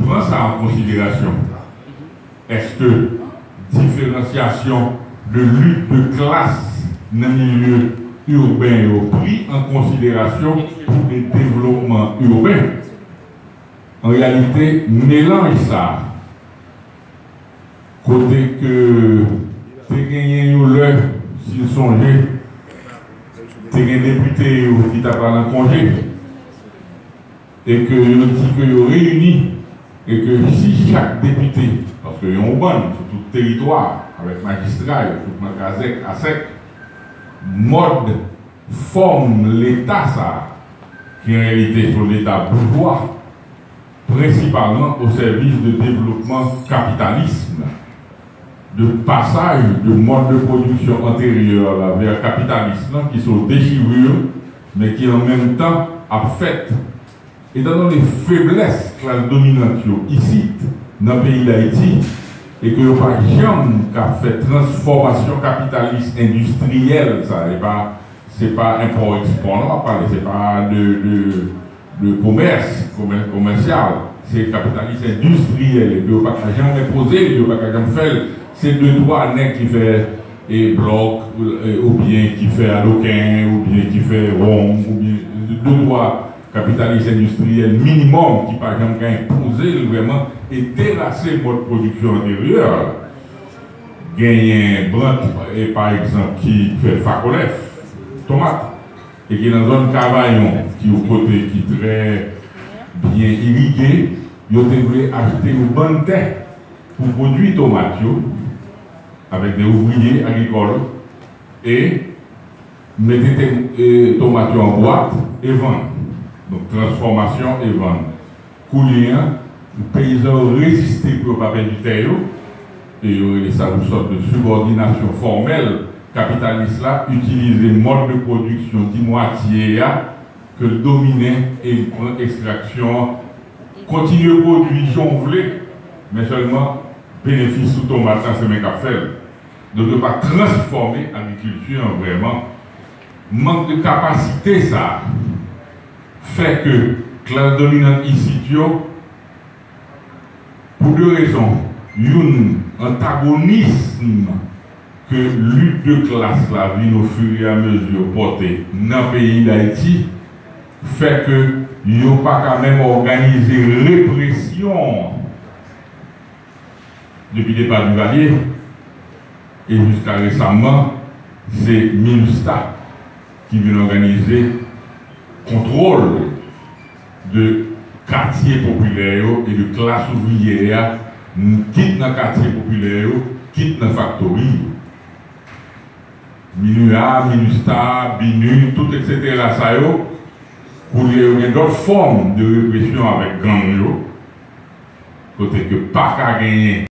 prend ça en considération. Est-ce que différenciation de lutte de classe dans le milieu urbain est pris en considération pour le développement urbain? En réalité, mélange ça. Côté que c'est gagné l'heure, s'il songeait, c'est un député qui t'a parlé en congé, et que il dit que réunit, et que si chaque député, parce qu'ils ont bon sur tout le territoire, avec magistrat, tout le à sec, mode, forme l'État, ça, qui en réalité sont l'État bourgeois, principalement au service de développement capitalisme, de passage de mode de production antérieur là, vers capitalisme qui sont déchirures, mais qui en même temps a fait, étant donné les faiblesses classe dominante ici, dans le pays d'Haïti, et que n'y a pas jamais fait transformation capitaliste industrielle, ça c'est pas import-export, on va parler, c'est pas de commerce commercial, c'est capitaliste industriel, et que n'y a pas jamais posé, il n'y a pas jamais fait. C'est deux trois nègres qui fait et bloc, ou bien qui fait aloquin, ou bien qui fait rond, ou bien deux trois capitalistes industriels minimum qui par exemple imposer vraiment et terrasser votre production antérieure. Gagner Brandt et par exemple qui fait facolef, tomate, et qui est dans la zone Cavaillon, qui est au côté qui est très bien irrigué, ils ont acheter une bonne terre pour produire tomates avec des ouvriers agricoles et mettez des tomates en boîte et vendre. Donc transformation et vendre. Coulien, les paysans résistaient pour pas perdre du terre et ça une sorte de subordination formelle capitaliste là, utiliser le mode de production de moitié que le dominer et prendre extraction, continuer à produire jonglé, mais seulement bénéfice sous tomate, c'est mes cafés. Donc, ne pas transformer l'agriculture en vraiment manque de capacité, ça fait que classe dominante ici, pour deux raisons. Une antagonisme que lutte de classe la vie au fur et à mesure portée dans le pays d'Haïti fait que il n'y a pas quand même organisé répression depuis le départ du Valier et jusqu'à récemment c'est MINUSTA qui vient organiser contrôle de quartiers populaires et de classe ouvrière quitte dans le quartier populaire, quitte dans la factory. MINUA, MINUSTA, BINU, tout etc. Ça pour il y a d'autres formes de répression avec gang, côté que pas qu'à gagner.